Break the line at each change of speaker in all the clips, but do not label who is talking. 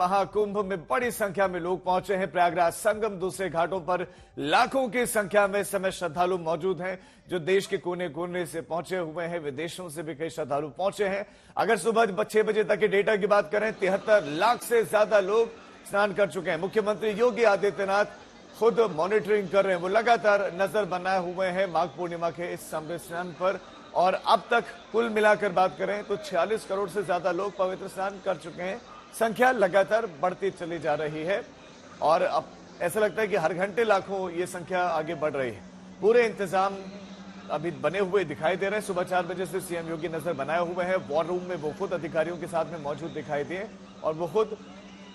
महाकुंभ में बड़ी संख्या में लोग पहुंचे हैं। प्रयागराज संगम दूसरे घाटों पर लाखों की संख्या में इस समय श्रद्धालु मौजूद हैं, जो देश के कोने कोने से पहुंचे हुए हैं। विदेशों से भी कई श्रद्धालु पहुंचे हैं। अगर सुबह 6 बजे तक के डेटा की बात करें, 73 लाख से ज्यादा लोग स्नान कर चुके हैं। मुख्यमंत्री योगी आदित्यनाथ खुद मॉनिटरिंग कर रहे हैं। वो लगातार नजर बनाए हुए हैं माघ पूर्णिमा के इस अमृत स्नान पर। और अब तक कुल मिलाकर बात करें तो 46 करोड़ से ज्यादा लोग पवित्र स्नान कर चुके हैं। संख्या लगातार बढ़ती चली जा रही है और अब ऐसा लगता है कि हर घंटे लाखों ये संख्या आगे बढ़ रही है। पूरे इंतजाम अभी बने हुए दिखाई दे रहे हैं। सुबह 4 बजे से सीएम योगी नजर बनाए हुए हैं। वॉर रूम में वो खुद अधिकारियों के साथ में मौजूद दिखाई दिए और वो खुद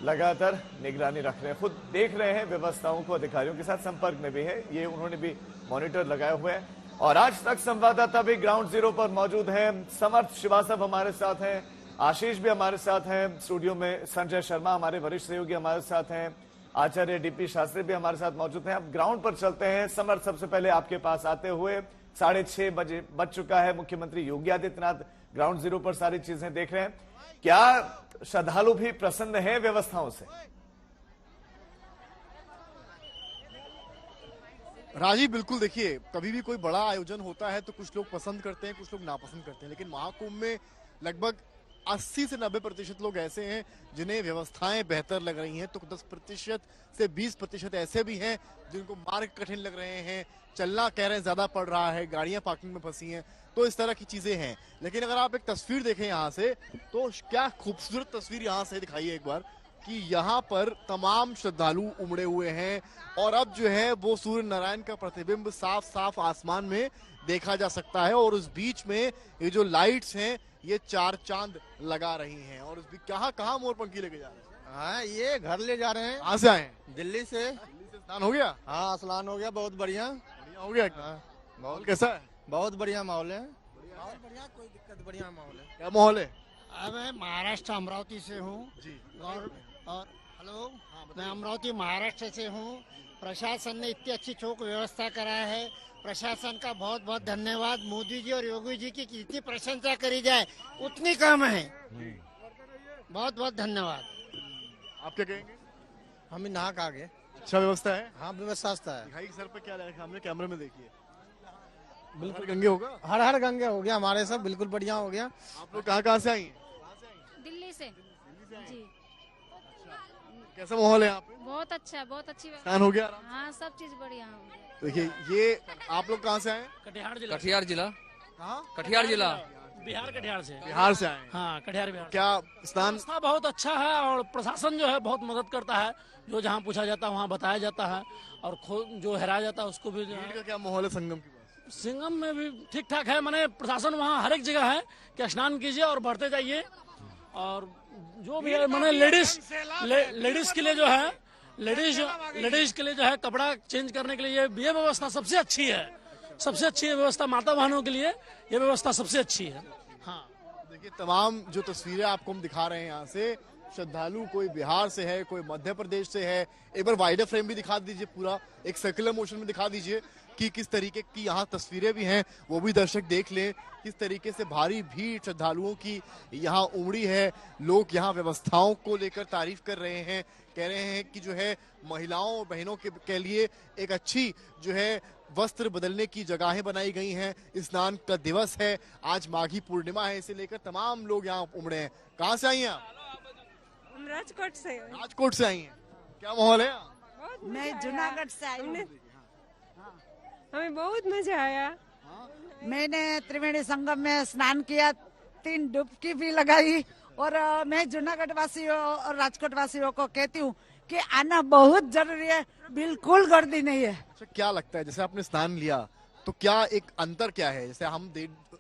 लगातार निगरानी रख रहे हैं, खुद देख रहे हैं व्यवस्थाओं को। अधिकारियों के साथ संपर्क में भी है, ये उन्होंने भी मॉनिटर लगाए हुए हैं। और आज तक संवाददाता भी ग्राउंड जीरो पर मौजूद है। समर्थ श्रीवास्तव हमारे साथ हैं, आशीष भी हमारे साथ हैं स्टूडियो में, संजय शर्मा हमारे वरिष्ठ सहयोगी हमारे साथ हैं, आचार्य डीपी शास्त्री भी हमारे साथ मौजूद हैं। अब ग्राउंड पर चलते हैं। समर्थ, सबसे पहले आपके पास आते हुए 6:30 बजे बज चुका है। मुख्यमंत्री योगी आदित्यनाथ ग्राउंड जीरो पर सारी चीजें देख रहे हैं। क्या श्रद्धालु भी प्रसन्न है व्यवस्थाओं से?
राजीव, बिल्कुल। देखिए, कभी भी कोई बड़ा आयोजन होता है तो कुछ लोग पसंद करते हैं, कुछ लोग नापसंद करते हैं, लेकिन महाकुंभ में लगभग 80 से 90% लोग ऐसे हैं जिन्हें व्यवस्थाएं बेहतर लग रही हैं, तो 10% से 20% ऐसे भी हैं जिनको मार्ग कठिन लग रहे हैं, चलना कह रहे हैं ज्यादा पड़ रहा है, गाड़ियां पार्किंग में फंसी हैं, तो इस तरह की चीजें हैं। लेकिन अगर आप एक तस्वीर देखें यहाँ से, तो क्या खूबसूरत तस्वीर यहाँ से दिखाइए एक बार, कि यहाँ पर तमाम श्रद्धालु उमड़े हुए हैं और अब जो है वो सूर्य नारायण का प्रतिबिंब साफ साफ आसमान में देखा जा सकता है। और उस बीच में ये जो लाइट्स हैं ये 4 चांद लगा रही हैं। और कहाँ मोरपंखी लेके जा रहे हैं?
हाँ, ये घर ले जा रहे हैं।
कहाँ से आए हैं?
दिल्ली से।
स्नान हो गया?
हाँ, स्नान हो गया, बहुत बढ़िया।
बढ़िया हो गया।
हाँ,
माहौल कैसा है?
बहुत बढ़िया माहौल है। बहुत बढ़िया, कोई दिक्कत, बढ़िया माहौल है।
क्या माहौल है?
मैं महाराष्ट्र अमरावती से हूँ
जी।
और हेलो, मैं अमरावती महाराष्ट्र से हूँ। प्रशासन ने इतनी अच्छी चौक व्यवस्था करा है, प्रशासन का बहुत बहुत धन्यवाद। मोदी जी और योगी जी की जितनी प्रशंसा करी जाए उतनी कम है। बहुत बहुत धन्यवाद।
आप क्या कहेंगे?
हम ही नहा खा गए।
अच्छा व्यवस्था है?
हाँ, व्यवस्था है।
दिखाई सर पे क्या लगा, हमने कैमरे में देखिए। बिल्कुल गंगे होगा।
हर हर गंगे हो गया हमारे सब, बिल्कुल बढ़िया हो गया।
आप लोग कहाँ से आई हैं?
दिल्ली से जी।
कैसा माहौल है यहाँ पे?
बहुत अच्छा, बहुत अच्छी
स्नान हो गया?
हाँ, सब चीज बढ़िया हो गया।
देखिए, ये आप लोग कहाँ से आए?
कटिहार जिला।
कटिहार जिला।
कहाँ?
कटिहार जिला,
बिहार कटिहार से।
बिहार से आए हैं।
हाँ, कटिहार बिहार।
क्या स्नान?
व्यवस्था बहुत अच्छा है और प्रशासन जो है बहुत मदद करता है। जो जहाँ पूछा जाता है वहाँ बताया जाता है और खुद जो हराया जाता है उसको भी जो
भीड़
है।
का क्या माहौल है संगम के पास?
सिंगम में भी ठीक ठाक है, माने प्रशासन वहाँ हर एक जगह है कि स्नान कीजिए और बढ़ते जाइए। और जो भी है माने लेडीज के लिए जो है, लेडीज के लिए जो है कपड़ा चेंज करने के लिए ये व्यवस्था सबसे अच्छी है। सबसे अच्छी व्यवस्था माता बहनों के लिए ये व्यवस्था सबसे अच्छी है। हाँ,
देखिए, तमाम जो तस्वीरें आपको हम दिखा रहे हैं यहाँ से, श्रद्धालु कोई बिहार से है, कोई मध्य प्रदेश से है। एक बार वाइडर फ्रेम भी दिखा दीजिए, पूरा एक सर्कुलर मोशन में दिखा दीजिए कि किस तरीके की यहाँ तस्वीरें भी हैं, वो भी दर्शक देख लें किस तरीके से भारी भीड़ श्रद्धालुओं की यहाँ उमड़ी है। लोग यहाँ व्यवस्थाओं को लेकर तारीफ कर रहे हैं, कह रहे हैं कि जो है महिलाओं और बहनों के लिए एक अच्छी जो है वस्त्र बदलने की जगहें बनाई गई हैं। स्नान का दिवस है, आज माघी पूर्णिमा है, इसे लेकर तमाम लोग यहाँ उमड़े हैं। कहाँ से आई हैं आप?
राजकोट से।
राजकोट से आई हैं। क्या माहौल है?
मैं जूनागढ़ से आई हूँ। हमें बहुत मजा आया।
मैंने त्रिवेणी संगम में स्नान किया, 3 डुबकी भी लगाई। और मैं जूनागढ़ वासियों और राजकोट वासियों को कहती हूँ कि आना बहुत जरूरी है, बिल्कुल गर्दी नहीं है।
अच्छा, क्या लगता है, जैसे आपने स्नान लिया तो क्या एक अंतर क्या है? जैसे हम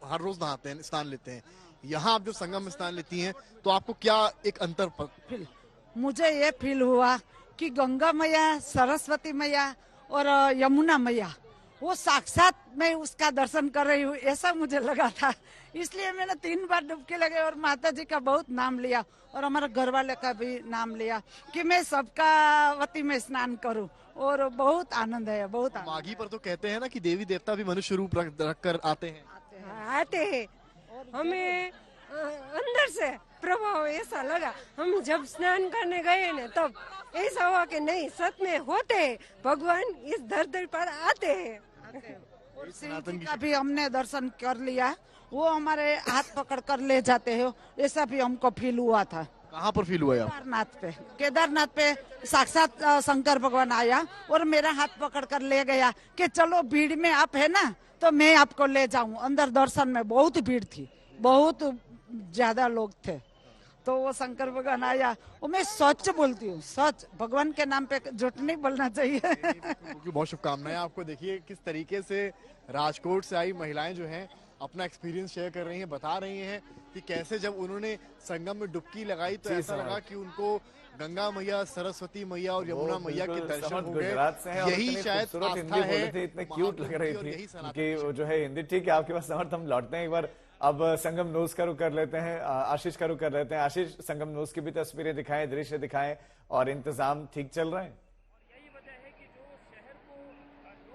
हर रोज नहाते हैं, स्नान लेते हैं, यहाँ आप जो संगम में स्नान लेती हैं तो आपको क्या एक अंतर फील?
मुझे ये फील हुआ कि गंगा मैया, सरस्वती मैया और यमुना मैया वो साक्षात मैं उसका दर्शन कर रही हूँ, ऐसा मुझे लगा था। इसलिए मैंने 3 बार डुबकी लगे और माता जी का बहुत नाम लिया और हमारे घर वाले का भी नाम लिया कि मैं सबका वती में स्नान करूं। और बहुत आनंद है, बहुत आनंद।
माघी पर तो कहते हैं ना कि देवी देवता भी मनुष्य रूप रख कर आते हैं।
आते हैं। हमें अंदर से प्रभाव ऐसा लगा। हम जब स्नान करने गए ना तब ऐसा हुआ कि नहीं, सच में होते हैं भगवान, इस धरती पर आते हैं।
और शिव जी का भी हमने दर्शन कर लिया, वो हमारे हाथ पकड़ कर ले जाते हैं, ऐसा भी हमको फील हुआ था।
कहाँ पर फील हुआ है आपको?
केदारनाथ पे साक्षात शंकर भगवान आया और मेरा हाथ पकड़ कर ले गया कि चलो भीड़ में आप है ना तो मैं आपको ले जाऊं। अंदर दर्शन में बहुत भीड़ थी, बहुत ज्यादा लोग थे, तो वो शंकर भगवान आया। वो मैं सच बोलती हूँ, सच, भगवान के नाम पे झूठ नहीं बोलना चाहिए।
बहुत शुभकामनाएं आपको। देखिए किस तरीके से राजकोट से आई महिलाएं जो हैं अपना एक्सपीरियंस शेयर कर रही हैं, बता रही हैं कि कैसे जब उन्होंने संगम में डुबकी लगाई तो ऐसा लगा कि उनको गंगा मैया, सरस्वती मैया और यमुना मैया के दर्शन हो गए। यही शायद आस्था है।
इतने क्यूट लग रही थी कि जो है हिंदी ठीक है आपके पास समर्थ। हम लौटते हैं एक बार, अब संगम न्यूज का रुख कर लेते हैं, आशीष का रुख कर लेते हैं। आशीष, संगम न्यूज की भी तस्वीरें दिखाएं, दृश्य दिखाएं, और इंतजाम ठीक चल रहे हैं?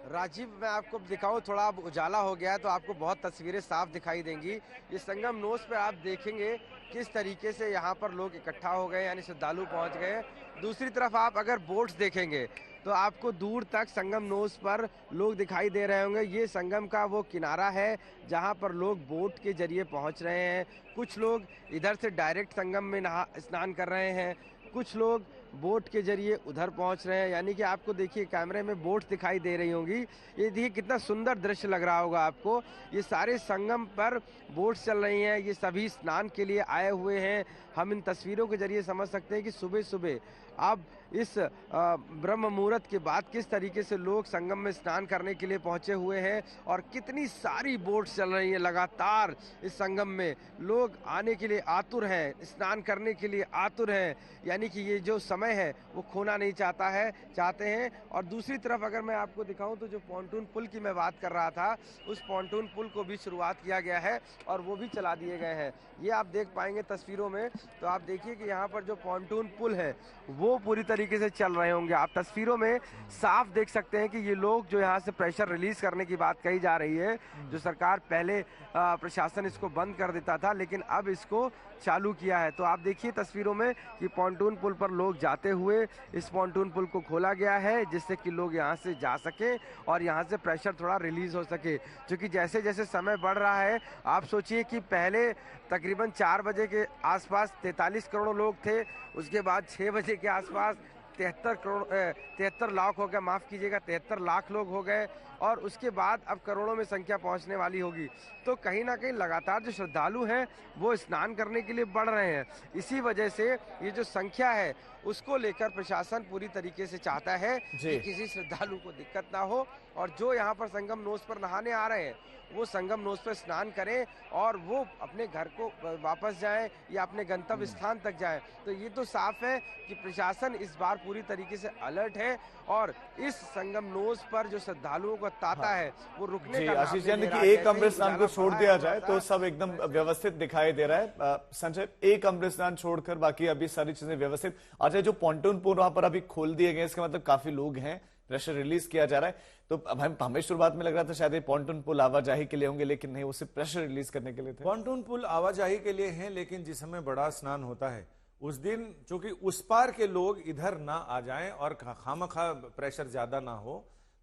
राजीव, मैं आपको दिखाऊं, थोड़ा अब उजाला हो गया है तो आपको बहुत तस्वीरें साफ दिखाई देंगी। ये संगम नोस पे आप देखेंगे किस तरीके से यहाँ पर लोग इकट्ठा हो गए, यानी श्रद्धालु पहुँच गए। दूसरी तरफ आप अगर बोट्स देखेंगे तो आपको दूर तक संगम नोस पर लोग दिखाई दे रहे होंगे। ये संगम का वो किनारा है जहाँ पर लोग बोट के जरिए पहुँच रहे हैं। कुछ लोग इधर से डायरेक्ट संगम में स्नान कर रहे हैं, कुछ लोग बोट के जरिए उधर पहुंच रहे हैं। यानी कि आपको देखिए कैमरे में बोट दिखाई दे रही होंगी, ये देखिए कितना सुंदर दृश्य लग रहा होगा आपको। ये सारे संगम पर बोट चल रही हैं, ये सभी स्नान के लिए आए हुए हैं। हम इन तस्वीरों के जरिए समझ सकते हैं कि सुबह सुबह अब इस ब्रह्म मुहूर्त के बाद किस तरीके से लोग संगम में स्नान करने के लिए पहुंचे हुए हैं और कितनी सारी बोट चल रही हैं लगातार। इस संगम में लोग आने के लिए आतुर हैं, स्नान करने के लिए आतुर हैं, यानी कि ये जो समय है वो खोना नहीं चाहते हैं। और दूसरी तरफ अगर मैं आपको दिखाऊं तो जो पॉन्टून पुल की मैं बात कर रहा था, उस पॉन्टून पुल को भी शुरुआत किया गया है और वो भी चला दिए गए हैं। ये आप देख पाएंगे तस्वीरों में। तो आप देखिए कि यहाँ पर जो पॉन्टून पुल है वो पूरी तरीके से चल रहे होंगे। आप तस्वीरों में साफ देख सकते हैं कि ये लोग जो यहाँ से प्रेशर रिलीज करने की बात कही जा रही है, जो सरकार पहले प्रशासन इसको बंद कर देता था लेकिन अब इसको चालू किया है। तो आप देखिए तस्वीरों में कि पॉन्टून पुल पर लोग जाते हुए इस पॉन्टून पुल को खोला गया है जिससे कि लोग यहाँ से जा सके और यहाँ से प्रेशर थोड़ा रिलीज हो सके। क्योंकि जैसे जैसे समय बढ़ रहा है, आप सोचिए कि पहले तकरीबन 4 बजे के आसपास 43 करोड़ लोग थे, उसके बाद 6 बजे के आसपास 73 लाख हो गए, माफ कीजिएगा 73 लाख लोग हो गए, और उसके बाद अब करोड़ों में संख्या पहुंचने वाली होगी। तो कहीं ना कहीं लगातार जो श्रद्धालु हैं वो स्नान करने के लिए बढ़ रहे हैं। इसी वजह से ये जो संख्या है उसको लेकर प्रशासन पूरी तरीके से चाहता है कि किसी श्रद्धालु को दिक्कत ना हो और जो यहाँ पर संगम नोस पर नहाने आ रहे हैं वो संगम नोस पर स्नान करें और वो अपने घर को वापस जाएं या अपने गंतव्य स्थान तक जाएं। तो ये तो साफ है कि प्रशासन इस बार पूरी तरीके से अलर्ट है और इस संगम नोस पर जो श्रद्धालुओं का तांता है वो रुकने का
आशीष जी कि एक अमृत स्नान को छोड़ दिया जाए तो सब एकदम व्यवस्थित दिखाई दे रहा है। संजय, एक अमृत स्नान छोड़कर बाकी अभी सारी चीजें व्यवस्थित। अच्छा, जो पॉन्टून पुल वहां पर अभी खोल दिए गए, इसका मतलब काफी लोग हैं, प्रेशर रिलीज किया जा रहा है। तो अब हमें शुरुआत में लग रहा था शायद ये पॉन्टून पुल आवाजाही के लिए होंगे, लेकिन नहीं, उसे प्रेशर रिलीज करने के लिए थे।
पॉन्टून पुल आवाजाही के लिए हैं, लेकिन जिस समय बड़ा स्नान होता है उस दिन चूंकि उस पार के लोग इधर ना आ जाएं और खामखा प्रेशर ज्यादा ना हो,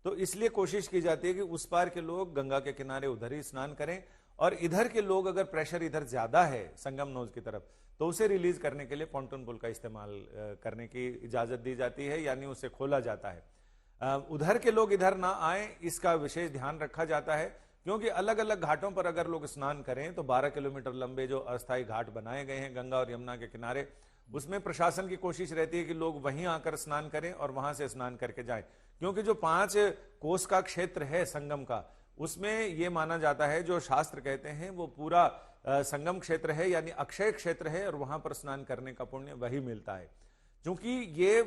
तो इसलिए कोशिश की जाती है कि उस पार के लोग गंगा के किनारे उधर ही स्नान करें और इधर के लोग अगर प्रेशर इधर ज्यादा है संगम नोज की तरफ तो उसे रिलीज करने के लिए पॉन्टून पुल का इस्तेमाल करने की इजाजत दी जाती है, यानी उसे खोला जाता है। उधर के लोग इधर ना आए इसका विशेष ध्यान रखा जाता है, क्योंकि अलग अलग घाटों पर अगर लोग स्नान करें तो 12 किलोमीटर लंबे जो अस्थायी घाट बनाए गए हैं गंगा और यमुना के किनारे, उसमें प्रशासन की कोशिश रहती है कि लोग वहीं आकर स्नान करें और वहां से स्नान करके जाएं। क्योंकि जो 5 कोस का क्षेत्र है संगम का, उसमें यह माना जाता है, जो शास्त्र कहते हैं, वो पूरा संगम क्षेत्र है, यानी अक्षय क्षेत्र है और वहां पर स्नान करने का पुण्य वही मिलता है। क्योंकि ये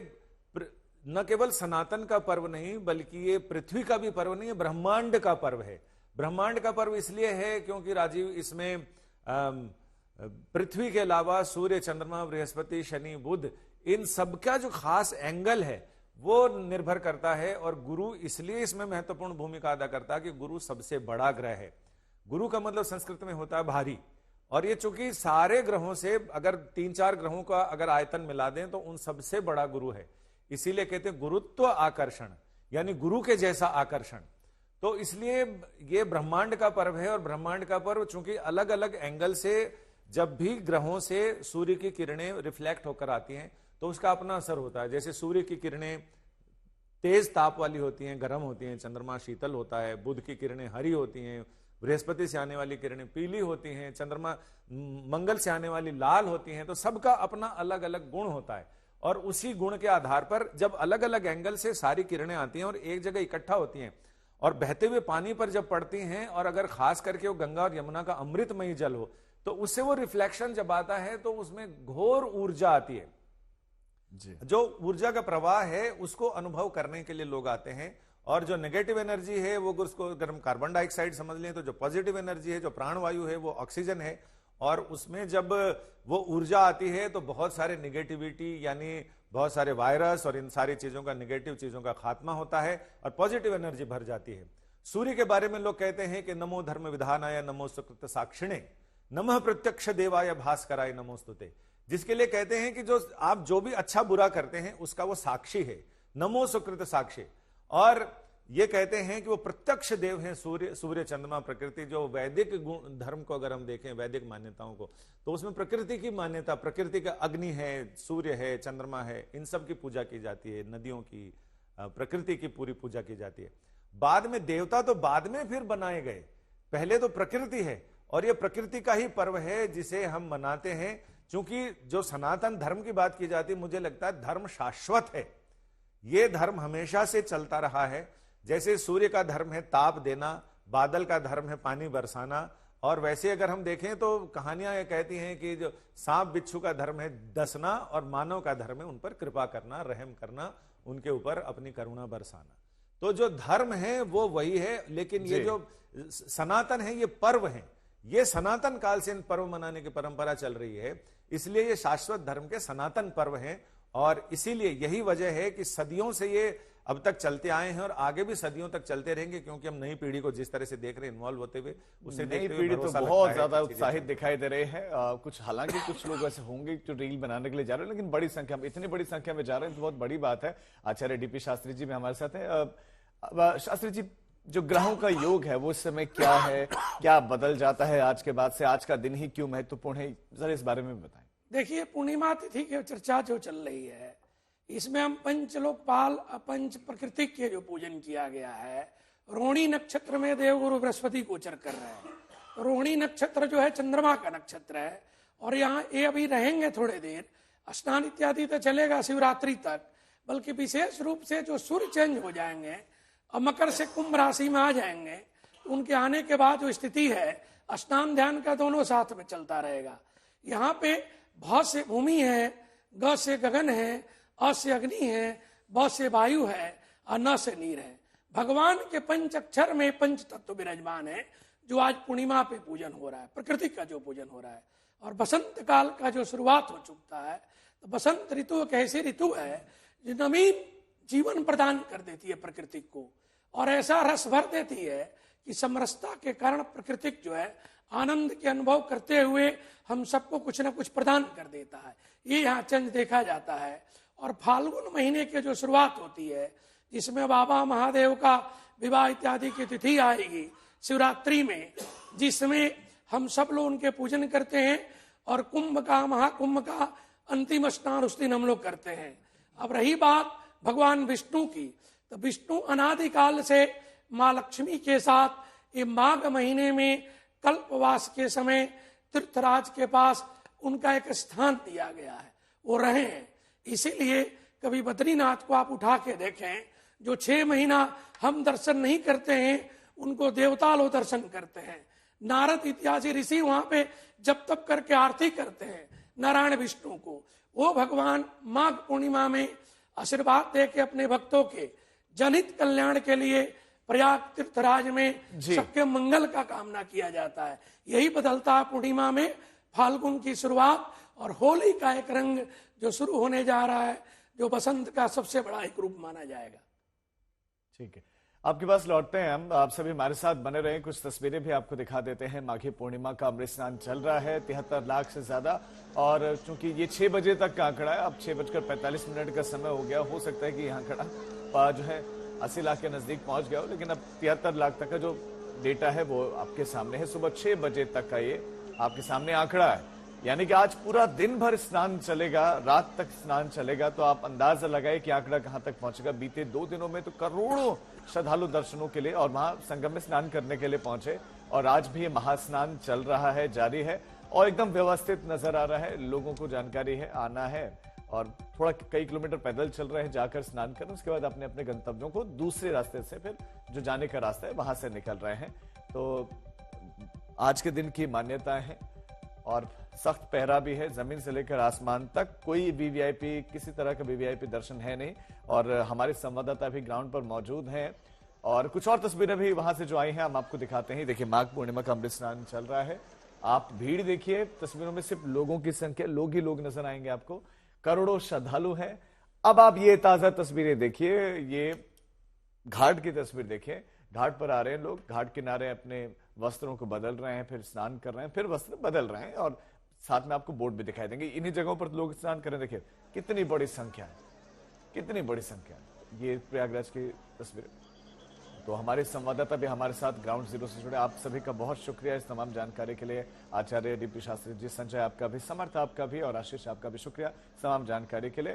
न केवल सनातन का पर्व नहीं बल्कि ये पृथ्वी का भी पर्व नहीं है, ब्रह्मांड का पर्व है। ब्रह्मांड का पर्व इसलिए है क्योंकि राजीव, इसमें पृथ्वी के अलावा सूर्य, चंद्रमा, बृहस्पति, शनि, बुध, इन सबका जो खास एंगल है वो निर्भर करता है। और गुरु इसलिए इसमें महत्वपूर्ण भूमिका अदा करता है कि गुरु सबसे बड़ा ग्रह है। गुरु का मतलब संस्कृत में होता है भारी, और ये चूंकि सारे ग्रहों से अगर 3-4 ग्रहों का अगर आयतन मिला दें तो उन सबसे बड़ा गुरु है, इसीलिए कहते हैं गुरुत्व आकर्षण, यानी गुरु के जैसा आकर्षण। तो इसलिए ये ब्रह्मांड का पर्व है, और ब्रह्मांड का पर्व चूंकि अलग अलग एंगल से जब भी ग्रहों से सूर्य की किरणें रिफ्लेक्ट होकर आती हैं तो उसका अपना असर होता है। जैसे सूर्य की किरणें तेज ताप वाली होती हैं, गर्म होती हैं, चंद्रमा शीतल होता है, बुध की किरणें हरी होती हैं, बृहस्पति से आने वाली किरणें पीली होती हैं, चंद्रमा मंगल से आने वाली लाल होती हैं। तो सबका अपना अलग अलग गुण होता है, और उसी गुण के आधार पर जब अलग अलग एंगल से सारी किरणें आती हैं और एक जगह इकट्ठा होती हैं और बहते हुए पानी पर जब पड़ती हैं, और अगर खास करके वो गंगा और यमुना का अमृतमयी जल हो तो उससे वो रिफ्लेक्शन जब आता है तो उसमें घोर ऊर्जा आती है जी। जो ऊर्जा का प्रवाह है उसको अनुभव करने के लिए लोग आते हैं, और जो नेगेटिव एनर्जी है वो उसको अगर हम कार्बन डाइऑक्साइड समझ लें तो जो पॉजिटिव एनर्जी है, जो प्राणवायु है, वो ऑक्सीजन है, और उसमें जब वो ऊर्जा आती है तो बहुत सारे निगेटिविटी यानी बहुत सारे वायरस और इन सारी चीजों का, नेगेटिव चीजों का खात्मा होता है और पॉजिटिव एनर्जी भर जाती है। सूर्य के बारे में लोग कहते हैं कि नमो धर्म विधानाय नमो सुकृत साक्षिणे नमः प्रत्यक्ष देवाय भास्कराय नमोस्तुते, जिसके लिए कहते हैं कि जो आप जो भी अच्छा बुरा करते हैं उसका वो साक्षी है, नमो सुकृत साक्षी। और ये कहते हैं कि वो प्रत्यक्ष देव हैं, सूर्य चंद्रमा प्रकृति। जो वैदिक गुण धर्म को अगर हम देखें, वैदिक मान्यताओं को, तो उसमें प्रकृति की मान्यता, प्रकृति का अग्नि है, सूर्य है, चंद्रमा है, इन सब की पूजा की जाती है, नदियों की, प्रकृति की पूरी पूजा की जाती है। बाद में देवता तो बाद में फिर बनाए गए, पहले तो प्रकृति है, और ये प्रकृति का ही पर्व है जिसे हम मनाते हैं। क्योंकि जो सनातन धर्म की बात की जाती है, मुझे लगता है धर्म शाश्वत है, ये धर्म हमेशा से चलता रहा है। जैसे सूर्य का धर्म है ताप देना, बादल का धर्म है पानी बरसाना, और वैसे अगर हम देखें तो कहानियां ये कहती हैं कि जो सांप बिच्छू का धर्म है डसना, और मानव का धर्म है उन पर कृपा करना, रहम करना, उनके ऊपर अपनी करुणा बरसाना। तो जो धर्म है वो वही है, लेकिन ये जो सनातन है ये पर्व है, ये सनातन काल से इन पर्व मनाने की परंपरा चल रही है, इसलिए ये शाश्वत धर्म के सनातन पर्व हैं। और इसीलिए यही वजह है कि सदियों से ये अब तक चलते आए हैं और आगे भी सदियों तक चलते रहेंगे, क्योंकि हम नई पीढ़ी को जिस तरह से देख रहे हैं, इन्वॉल्व होते हुए, उसे
नई पीढ़ी तो बहुत ज्यादा उत्साहित दिखाई दे रहे हैं। कुछ हालांकि कुछ लोग ऐसे होंगे जो रील बनाने के लिए जा रहे हैं, लेकिन बड़ी संख्या में, इतनी बड़ी संख्या में जा रहे हैं तो बहुत बड़ी बात है। आचार्य डीपी शास्त्री जी भी हमारे साथ हैं। शास्त्री जी, जो ग्रहों का योग है वो इस समय क्या है, क्या बदल जाता है आज के बाद से, आज का दिन ही क्यों महत्वपूर्ण है, जरा इस बारे में बताएं।
देखिए, पूर्णिमा तिथि की चर्चा जो चल रही है, इसमें हम पंच लोकपाल पंच प्रकृति के जो पूजन किया गया है, रोहिणी नक्षत्र में देवगुरु बृहस्पति गोचर कर रहे हैं। रोहिणी नक्षत्र जो है चंद्रमा का नक्षत्र है, और यहाँ ये अभी रहेंगे थोड़े देर, स्नान इत्यादि तो चलेगा शिवरात्रि तक, बल्कि विशेष रूप से जो सूर्य चेंज हो जाएंगे और मकर से कुंभ राशि में आ जाएंगे, उनके आने के बाद जो स्थिति है, स्नान ध्यान का दोनों साथ में चलता रहेगा। यहाँ पे भ से भूमि है, ग से गगन है, अ से अग्नि है, ब से वायु है, और न से नीर है। भगवान के पंच अक्षर में पंच तत्व विराजमान है, जो आज पूर्णिमा पे पूजन हो रहा है, प्रकृति का जो पूजन हो रहा है। और बसंत काल का जो शुरुआत हो चुका है, तो बसंत ऋतु एक ऐसी ऋतु है जो नवीन जीवन प्रदान कर देती है प्रकृति को, और ऐसा रस भर देती है कि समरसता के कारण प्रकृति जो है आनंद के अनुभव करते हुए हम सबको कुछ न कुछ प्रदान कर देता है। ये यहाँ चंद देखा जाता है। और फाल्गुन महीने की जो शुरुआत होती है, जिसमें बाबा महादेव का विवाह इत्यादि की तिथि आएगी शिवरात्रि में, जिसमें हम सब लोग उनके पूजन करते हैं, और कुंभ का, महाकुंभ का अंतिम स्नान उस दिन हम लोग करते हैं। अब रही बात भगवान विष्णु की, तो विष्णु अनादिकाल से माँ लक्ष्मी के साथ ये माघ महीने में कल्पवास के समय तीर्थराज के पास उनका एक स्थान दिया गया है, वो रहे हैं। इसीलिए कभी बद्रीनाथ को आप उठा के देखें, जो 6 महीना हम दर्शन नहीं करते हैं, उनको देवता लोग दर्शन करते हैं। नारद इत्यादि ऋषि वहां पे जब तब करके आरती करते हैं नारायण विष्णु को। वो भगवान माघ पूर्णिमा में आशीर्वाद दे के अपने भक्तों के जनहित कल्याण के लिए प्रयाग तीर्थराज में सबके मंगल का कामना किया जाता है। यही बदलता है पूर्णिमा में फाल्गुन की शुरुआत, और होली का एक रंग जो शुरू होने जा रहा है, जो बसंत का सबसे बड़ा एक रूप माना जाएगा।
ठीक है। आपके पास लौटते हैं हम। आप सभी हमारे साथ बने रहे। कुछ तस्वीरें भी आपको दिखा देते हैं। माघी पूर्णिमा का अमृत स्नान चल रहा है, 73 लाख से ज्यादा। और चूंकि ये 6 बजे तक का आंकड़ा है, अब 6:45 का समय हो गया। हो सकता है कि यहाँ आंकड़ा जो है 80 लाख के नजदीक पहुंच गया हो, लेकिन अब 73 लाख तक का जो डेटा है वो आपके सामने है। सुबह 6 बजे तक का ये आपके सामने आंकड़ा है। यानी कि आज पूरा दिन भर स्नान चलेगा, रात तक स्नान चलेगा। तो आप अंदाजा लगाए कि आंकड़ा कहां तक पहुंचेगा। बीते 2 दिनों में तो करोड़ों श्रद्धालु दर्शनों के लिए और वहां संगम में स्नान करने के लिए पहुंचे। और आज भी महास्नान चल रहा है, जारी है और एकदम व्यवस्थित नजर आ रहा है। लोगों को जानकारी है, आना है और थोड़ा कई किलोमीटर पैदल चल रहे हैं, जाकर स्नान करें। उसके बाद अपने अपने गंतव्यों को दूसरे रास्ते से, फिर जो जाने का रास्ता है वहां से निकल रहे हैं। तो आज के दिन की मान्यताएं हैं और सख्त पहरा भी है। जमीन से लेकर आसमान तक कोई वीवीआईपी, किसी तरह का वीवीआईपी दर्शन है नहीं। और हमारे संवाददाता भी ग्राउंड पर मौजूद हैं और कुछ और तस्वीरें भी वहां से जो आई हैं हम आपको दिखाते हैं। देखिए, माघ पूर्णिमा का अमृत स्नान चल रहा है। आप भीड़ देखिए, तस्वीरों में सिर्फ लोगों की संख्या, लोग ही लोग नजर आएंगे आपको। करोड़ों श्रद्धालु हैं। अब आप ये ताजा तस्वीरें देखिए, ये घाट की तस्वीर देखिए। घाट पर आ रहे हैं लोग, घाट किनारे अपने वस्त्रों को बदल रहे हैं, फिर स्नान कर रहे हैं, फिर वस्त्र बदल रहे हैं और साथ में आपको बोर्ड भी दिखाई देंगे। इन्हीं जगहों पर लोग स्नान करें। देखिए कितनी बड़ी संख्या है, कितनी बड़ी संख्या है। ये प्रयागराज की तस्वीर। तो हमारे संवाददाता भी हमारे साथ ग्राउंड जीरो से जुड़े। आप सभी का बहुत शुक्रिया इस तमाम जानकारी के लिए। आचार्य डीपी शास्त्री जी, संजय आपका भी, समर्थ आपका भी और आशीष आपका भी शुक्रिया तमाम जानकारी के लिए।